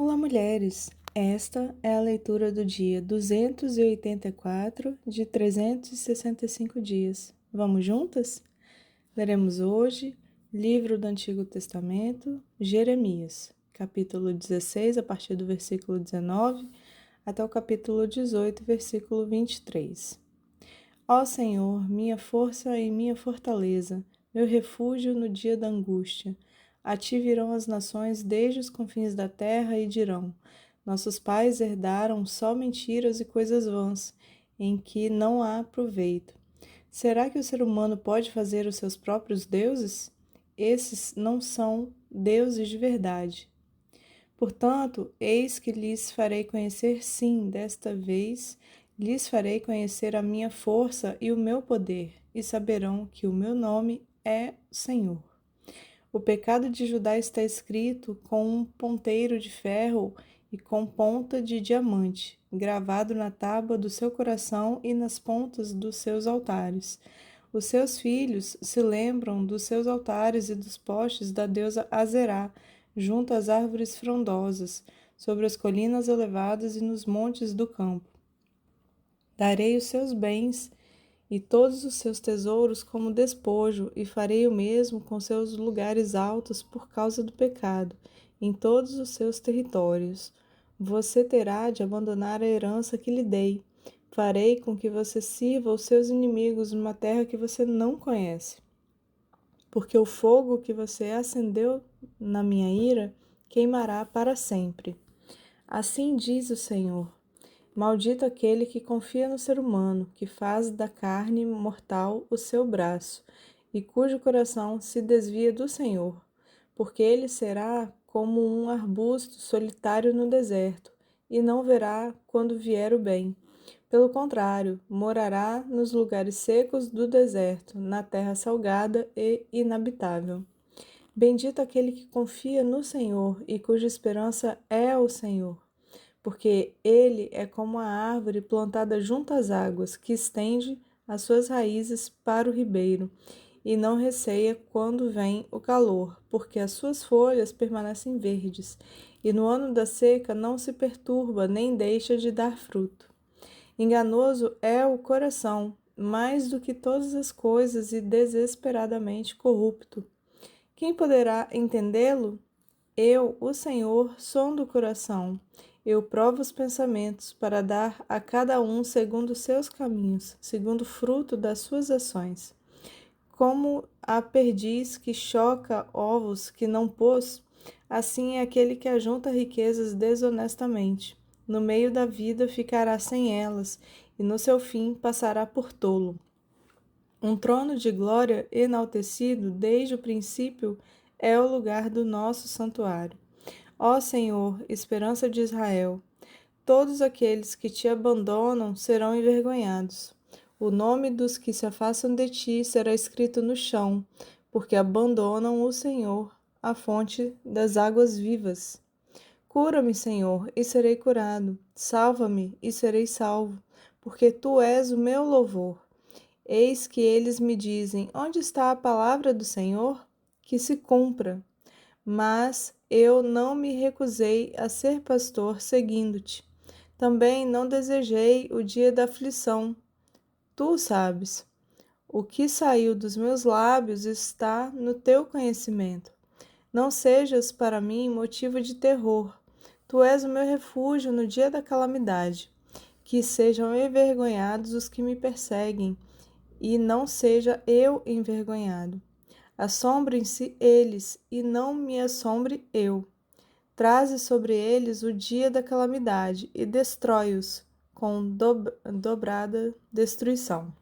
Olá, mulheres! Esta é a leitura do dia 284 de 365 dias. Vamos juntas? Leremos hoje, livro do Antigo Testamento, Jeremias, capítulo 16, a partir do versículo 19, até o capítulo 18, versículo 23. Ó Senhor, minha força e minha fortaleza, meu refúgio no dia da angústia. A ti virão as nações desde os confins da terra e dirão: nossos pais herdaram só mentiras e coisas vãs, em que não há proveito. Será que o ser humano pode fazer os seus próprios deuses? Esses não são deuses de verdade. Portanto, eis que lhes farei conhecer, sim, desta vez, lhes farei conhecer a minha força e o meu poder, e saberão que o meu nome é Senhor. O pecado de Judá está escrito com um ponteiro de ferro e com ponta de diamante, gravado na tábua do seu coração e nas pontas dos seus altares. Os seus filhos se lembram dos seus altares e dos postes da deusa Azerá, junto às árvores frondosas, sobre as colinas elevadas e nos montes do campo. Darei os seus bens e todos os seus tesouros como despojo, e farei o mesmo com seus lugares altos por causa do pecado, em todos os seus territórios. Você terá de abandonar a herança que lhe dei. Farei com que você sirva os seus inimigos numa terra que você não conhece. Porque o fogo que você acendeu na minha ira queimará para sempre. Assim diz o Senhor. Maldito aquele que confia no ser humano, que faz da carne mortal o seu braço, e cujo coração se desvia do Senhor, porque ele será como um arbusto solitário no deserto, e não verá quando vier o bem. Pelo contrário, morará nos lugares secos do deserto, na terra salgada e inabitável. Bendito aquele que confia no Senhor e cuja esperança é o Senhor, porque ele é como a árvore plantada junto às águas, que estende as suas raízes para o ribeiro, e não receia quando vem o calor, porque as suas folhas permanecem verdes, e no ano da seca não se perturba, nem deixa de dar fruto. Enganoso é o coração, mais do que todas as coisas, e desesperadamente corrupto. Quem poderá entendê-lo? Eu, o Senhor, sondo o coração. Eu provo os pensamentos, para dar a cada um segundo os seus caminhos, segundo o fruto das suas ações. Como a perdiz que choca ovos que não pôs, assim é aquele que ajunta riquezas desonestamente. No meio da vida ficará sem elas, e no seu fim passará por tolo. Um trono de glória enaltecido desde o princípio é o lugar do nosso santuário. Ó Senhor, esperança de Israel, todos aqueles que te abandonam serão envergonhados. O nome dos que se afastam de ti será escrito no chão, porque abandonam o Senhor, a fonte das águas vivas. Cura-me, Senhor, e serei curado. Salva-me e serei salvo, porque tu és o meu louvor. Eis que eles me dizem: onde está a palavra do Senhor? Que se cumpra. Mas eu não me recusei a ser pastor seguindo-te. Também não desejei o dia da aflição. Tu sabes. O que saiu dos meus lábios está no teu conhecimento. Não sejas para mim motivo de terror. Tu és o meu refúgio no dia da calamidade. Que sejam envergonhados os que me perseguem, e não seja eu envergonhado. Assombrem-se eles, e não me assombre eu. Traze sobre eles o dia da calamidade, e destrói-os com dobrada destruição.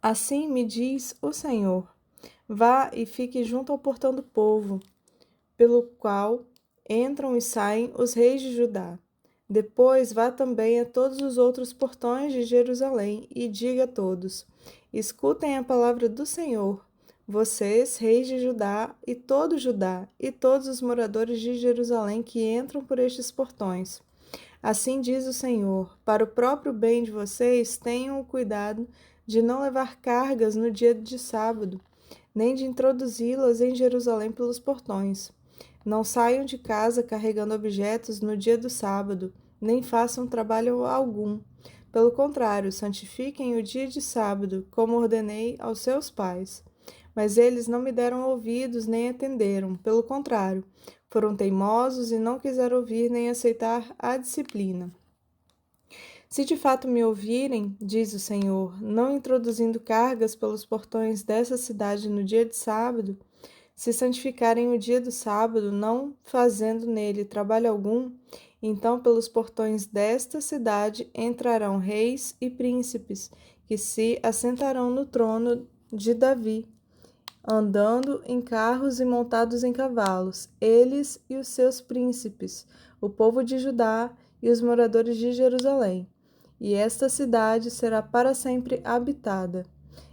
Assim me diz o Senhor: vá e fique junto ao portão do povo, pelo qual entram e saem os reis de Judá. Depois vá também a todos os outros portões de Jerusalém e diga a todos: escutem a palavra do Senhor, vocês, reis de Judá, e todo Judá, e todos os moradores de Jerusalém que entram por estes portões. Assim diz o Senhor: para o próprio bem de vocês, tenham o cuidado de não levar cargas no dia de sábado, nem de introduzi-las em Jerusalém pelos portões. Não saiam de casa carregando objetos no dia do sábado, nem façam trabalho algum. Pelo contrário, santifiquem o dia de sábado, como ordenei aos seus pais. Mas eles não me deram ouvidos nem atenderam. Pelo contrário, foram teimosos e não quiseram ouvir nem aceitar a disciplina. Se de fato me ouvirem, diz o Senhor, não introduzindo cargas pelos portões dessa cidade no dia de sábado, se santificarem o dia do sábado, não fazendo nele trabalho algum, então pelos portões desta cidade entrarão reis e príncipes, que se assentarão no trono de Davi, andando em carros e montados em cavalos, eles e os seus príncipes, o povo de Judá e os moradores de Jerusalém. E esta cidade será para sempre habitada.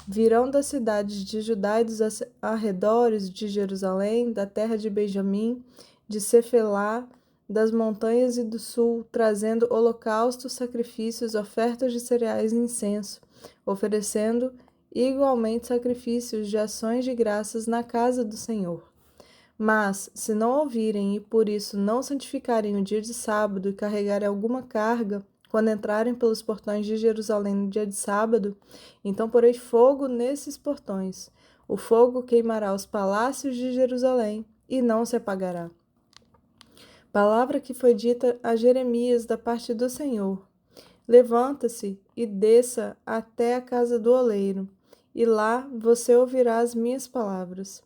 Virão das cidades de Judá e dos arredores de Jerusalém, da terra de Benjamim, de Cefelá, das montanhas e do sul, trazendo holocaustos, sacrifícios, ofertas de cereais e incenso, oferecendo igualmente sacrifícios de ações de graças na casa do Senhor. Mas, se não ouvirem e por isso não santificarem o dia de sábado e carregarem alguma carga, quando entrarem pelos portões de Jerusalém no dia de sábado, então porei fogo nesses portões. O fogo queimará os palácios de Jerusalém e não se apagará. Palavra que foi dita a Jeremias da parte do Senhor. Levanta-se e desça até a casa do oleiro, e lá você ouvirá as minhas palavras.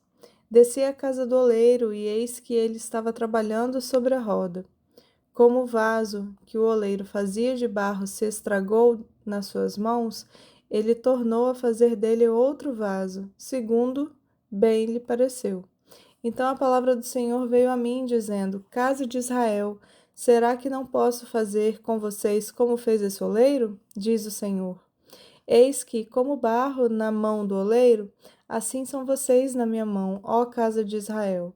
Desci à casa do oleiro, e eis que ele estava trabalhando sobre a roda. Como o vaso que o oleiro fazia de barro se estragou nas suas mãos, ele tornou a fazer dele outro vaso, segundo bem lhe pareceu. Então a palavra do Senhor veio a mim, dizendo: Casa de Israel, será que não posso fazer com vocês como fez esse oleiro? Diz o Senhor. Eis que, como barro na mão do oleiro, assim são vocês na minha mão, ó casa de Israel.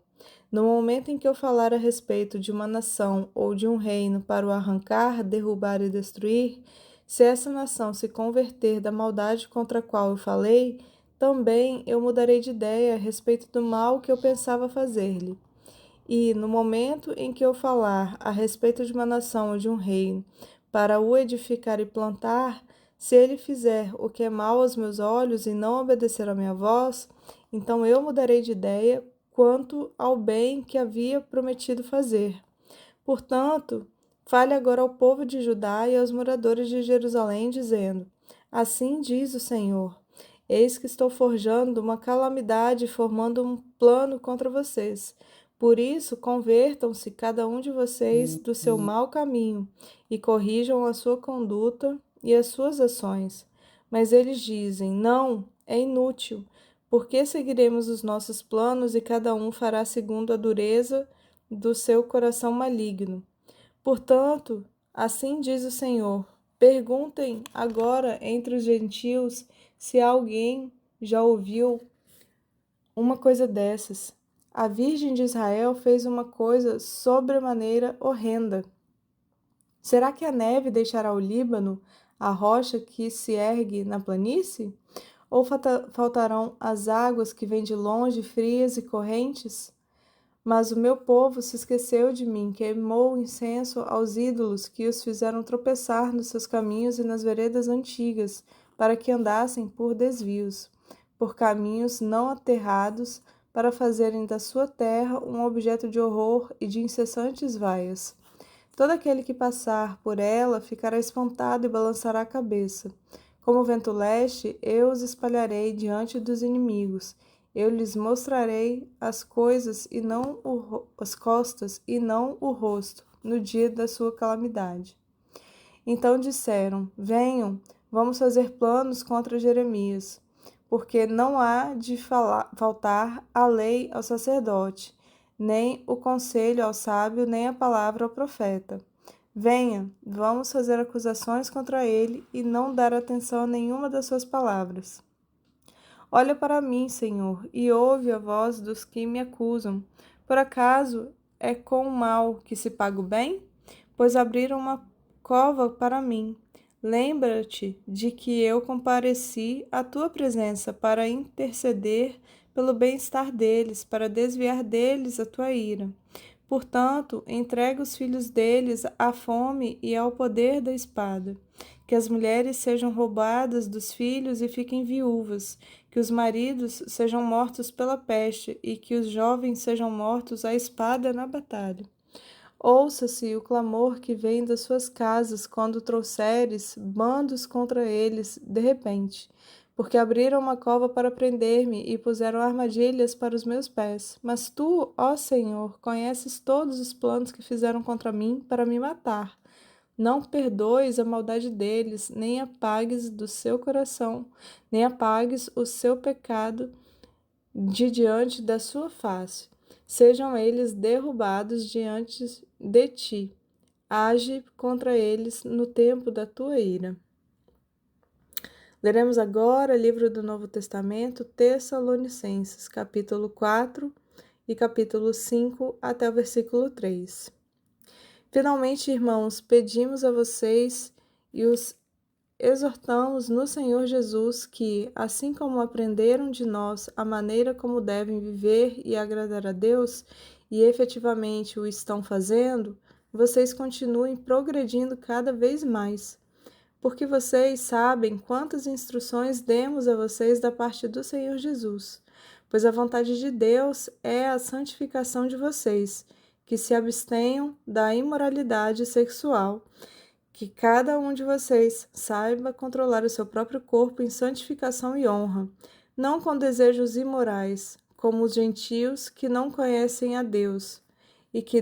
No momento em que eu falar a respeito de uma nação ou de um reino para o arrancar, derrubar e destruir, se essa nação se converter da maldade contra a qual eu falei, também eu mudarei de ideia a respeito do mal que eu pensava fazer-lhe. E, no momento em que eu falar a respeito de uma nação ou de um reino, para o edificar e plantar, se ele fizer o que é mal aos meus olhos e não obedecer à minha voz, então eu mudarei de ideia quanto ao bem que havia prometido fazer. Portanto, fale agora ao povo de Judá e aos moradores de Jerusalém, dizendo: Assim diz o Senhor: Eis que estou forjando uma calamidade e formando um plano contra vocês. Por isso, convertam-se cada um de vocês do seu mau caminho e corrijam a sua conduta e as suas ações. Mas eles dizem: Não, é inútil. Por que seguiremos os nossos planos e cada um fará segundo a dureza do seu coração maligno? Portanto, assim diz o Senhor: perguntem agora entre os gentios se alguém já ouviu uma coisa dessas. A Virgem de Israel fez uma coisa sobremaneira horrenda. Será que a neve deixará o Líbano, a rocha que se ergue na planície? Ou faltarão as águas que vêm de longe, frias e correntes? Mas o meu povo se esqueceu de mim, queimou incenso aos ídolos que os fizeram tropeçar nos seus caminhos e nas veredas antigas, para que andassem por desvios, por caminhos não aterrados, para fazerem da sua terra um objeto de horror e de incessantes vaias. Todo aquele que passar por ela ficará espantado e balançará a cabeça. Como o vento leste, eu os espalharei diante dos inimigos. Eu lhes mostrarei as coisas e não as costas e não o rosto, no dia da sua calamidade. Então disseram: Venham, vamos fazer planos contra Jeremias, porque não há de faltar a lei ao sacerdote, nem o conselho ao sábio, nem a palavra ao profeta. Venha, vamos fazer acusações contra ele e não dar atenção a nenhuma das suas palavras. Olha para mim, Senhor, e ouve a voz dos que me acusam. Por acaso é com o mal que se paga o bem? Pois abriram uma cova para mim. Lembra-te de que eu compareci à tua presença para interceder pelo bem-estar deles, para desviar deles a tua ira. Portanto, entrega os filhos deles à fome e ao poder da espada. Que as mulheres sejam roubadas dos filhos e fiquem viúvas, que os maridos sejam mortos pela peste e que os jovens sejam mortos à espada na batalha. Ouça-se o clamor que vem das suas casas quando trouxeres bandos contra eles de repente, porque abriram uma cova para prender-me e puseram armadilhas para os meus pés. Mas tu, ó Senhor, conheces todos os planos que fizeram contra mim para me matar. Não perdoes a maldade deles, nem apagues do seu coração, nem apagues o seu pecado de diante da sua face. Sejam eles derrubados diante de ti. Age contra eles no tempo da tua ira. Leremos agora livro do Novo Testamento, Tessalonicenses, capítulo 4 e capítulo 5 até o versículo 3. Finalmente, irmãos, pedimos a vocês e os exortamos no Senhor Jesus que, assim como aprenderam de nós a maneira como devem viver e agradar a Deus, e efetivamente o estão fazendo, vocês continuem progredindo cada vez mais. Porque vocês sabem quantas instruções demos a vocês da parte do Senhor Jesus. Pois a vontade de Deus é a santificação de vocês, que se abstenham da imoralidade sexual, que cada um de vocês saiba controlar o seu próprio corpo em santificação e honra, não com desejos imorais, como os gentios que não conhecem a Deus, e que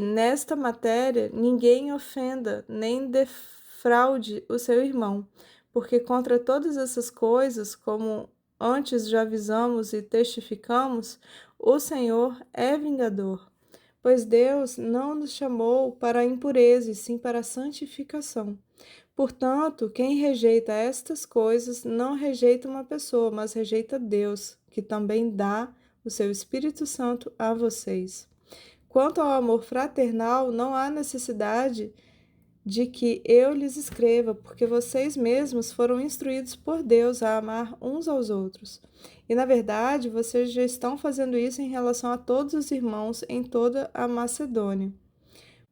nesta matéria ninguém ofenda nem defraude o seu irmão, porque contra todas essas coisas, como antes já avisamos e testificamos, o Senhor é vingador. Pois Deus não nos chamou para a impureza, e sim para a santificação. Portanto, quem rejeita estas coisas não rejeita uma pessoa, mas rejeita Deus, que também dá o seu Espírito Santo a vocês. Quanto ao amor fraternal, não há necessidade de que eu lhes escreva, porque vocês mesmos foram instruídos por Deus a amar uns aos outros. E, na verdade, vocês já estão fazendo isso em relação a todos os irmãos em toda a Macedônia.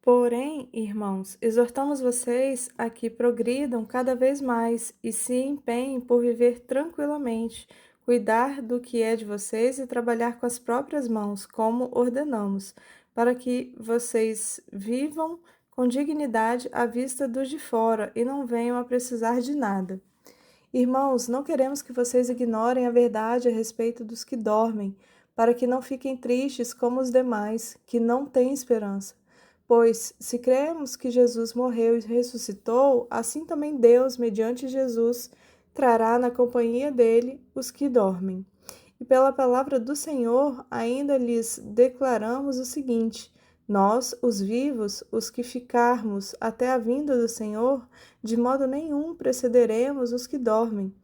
Porém, irmãos, exortamos vocês a que progridam cada vez mais e se empenhem por viver tranquilamente, cuidar do que é de vocês e trabalhar com as próprias mãos, como ordenamos, para que vocês vivam com dignidade à vista dos de fora e não venham a precisar de nada. Irmãos, não queremos que vocês ignorem a verdade a respeito dos que dormem, para que não fiquem tristes como os demais, que não têm esperança. Pois, se cremos que Jesus morreu e ressuscitou, assim também Deus, mediante Jesus, trará na companhia dele os que dormem. E pela palavra do Senhor, ainda lhes declaramos o seguinte: nós, os vivos, os que ficarmos até a vinda do Senhor, de modo nenhum precederemos os que dormem.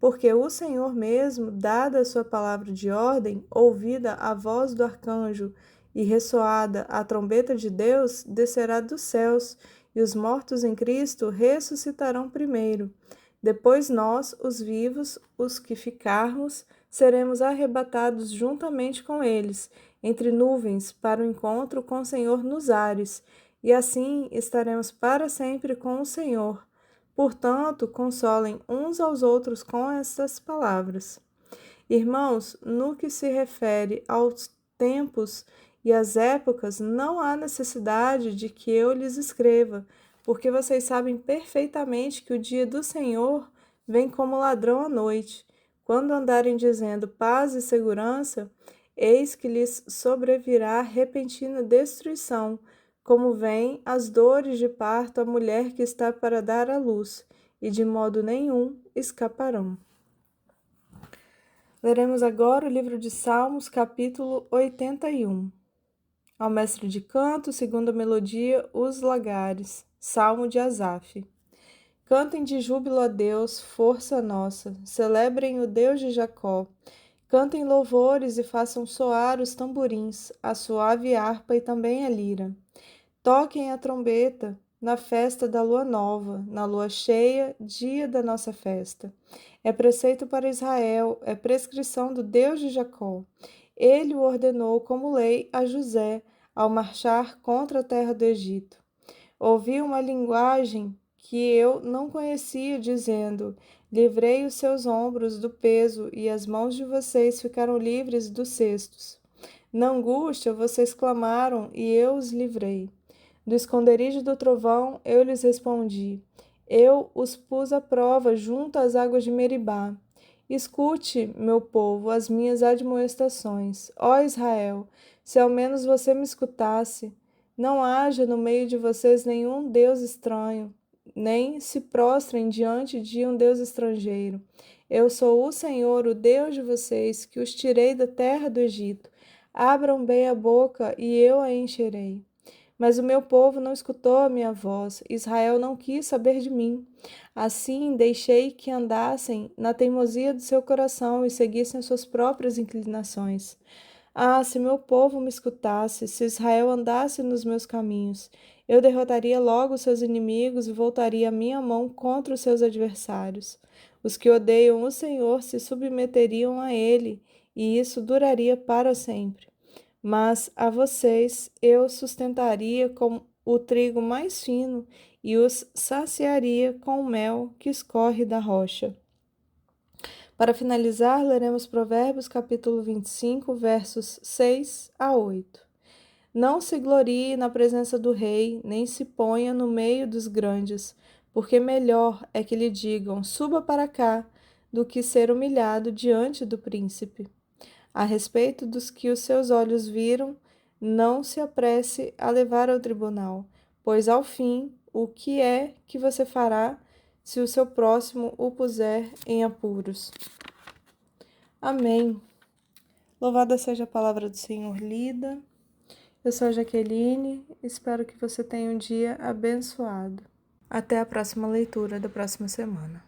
Porque o Senhor mesmo, dada a sua palavra de ordem, ouvida a voz do arcanjo e ressoada a trombeta de Deus, descerá dos céus, e os mortos em Cristo ressuscitarão primeiro. Depois nós, os vivos, os que ficarmos, seremos arrebatados juntamente com eles, entre nuvens, para o encontro com o Senhor nos ares, e assim estaremos para sempre com o Senhor. Portanto, consolem uns aos outros com estas palavras. Irmãos, no que se refere aos tempos e às épocas, não há necessidade de que eu lhes escreva, porque vocês sabem perfeitamente que o dia do Senhor vem como ladrão à noite. Quando andarem dizendo paz e segurança, eis que lhes sobrevirá repentina destruição, como vêm as dores de parto à mulher que está para dar à luz, e de modo nenhum escaparão. Leremos agora o livro de Salmos, capítulo 81. Ao mestre de canto, segundo a melodia, os lagares. Salmo de Asaf. Cantem de júbilo a Deus, força nossa. Celebrem o Deus de Jacó. Cantem louvores e façam soar os tamborins, a suave harpa e também a lira. Toquem a trombeta, na festa da lua nova, na lua cheia, dia da nossa festa. É preceito para Israel, é prescrição do Deus de Jacó. Ele o ordenou como lei a José, ao marchar contra a terra do Egito. Ouvi uma linguagem que eu não conhecia, dizendo: livrei os seus ombros do peso, e as mãos de vocês ficaram livres dos cestos. Na angústia vocês clamaram, e eu os livrei. Do esconderijo do trovão eu lhes respondi. Eu os pus à prova junto às águas de Meribá. Escute, meu povo, as minhas admoestações. Ó Israel, se ao menos você me escutasse, não haja no meio de vocês nenhum Deus estranho, nem se prostrem diante de um Deus estrangeiro. Eu sou o Senhor, o Deus de vocês, que os tirei da terra do Egito. Abram bem a boca e eu a encherei. Mas o meu povo não escutou a minha voz, Israel não quis saber de mim. Assim deixei que andassem na teimosia do seu coração e seguissem as suas próprias inclinações. Ah, se meu povo me escutasse, se Israel andasse nos meus caminhos, eu derrotaria logo os seus inimigos e voltaria a minha mão contra os seus adversários. Os que odeiam o Senhor se submeteriam a ele, e isso duraria para sempre. Mas a vocês eu sustentaria com o trigo mais fino e os saciaria com o mel que escorre da rocha. Para finalizar, leremos Provérbios capítulo 25, versos 6 a 8. Não se glorie na presença do rei, nem se ponha no meio dos grandes, porque melhor é que lhe digam: suba para cá, do que ser humilhado diante do príncipe. A respeito dos que os seus olhos viram, não se apresse a levar ao tribunal, pois ao fim, o que é que você fará se o seu próximo o puser em apuros? Amém. Louvada seja a palavra do Senhor lida. Eu sou a Jaqueline, espero que você tenha um dia abençoado. Até a próxima leitura da próxima semana.